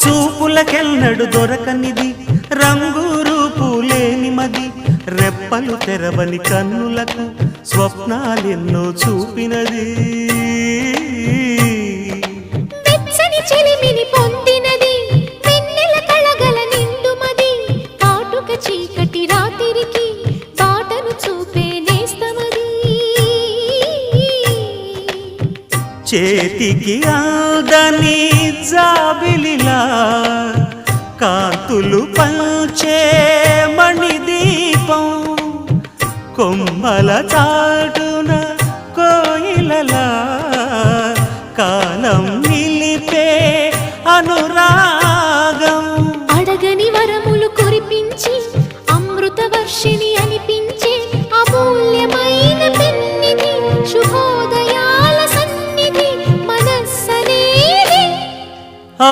చూపులకెన్నడు దొరకనిది రంగు రూపు లేని మది రెప్పలు తెరవని కన్నులకు స్వప్నాలెన్నో చూపినది వెచ్చని చెలిమిని పొందినది వెన్నెల కళగల నిండుమది కాటుక చీకటి రాత్రికి బాటను చూపే నేస్తమది చేతికి ఆదని జాబిలిలా కాంతులు పంచే మణిదీపం కొమ్మల చాటున కోయిలలా కాలం నిలిపే అనురాగం అడగని వరములు కురిపించి అమృత వర్షిణి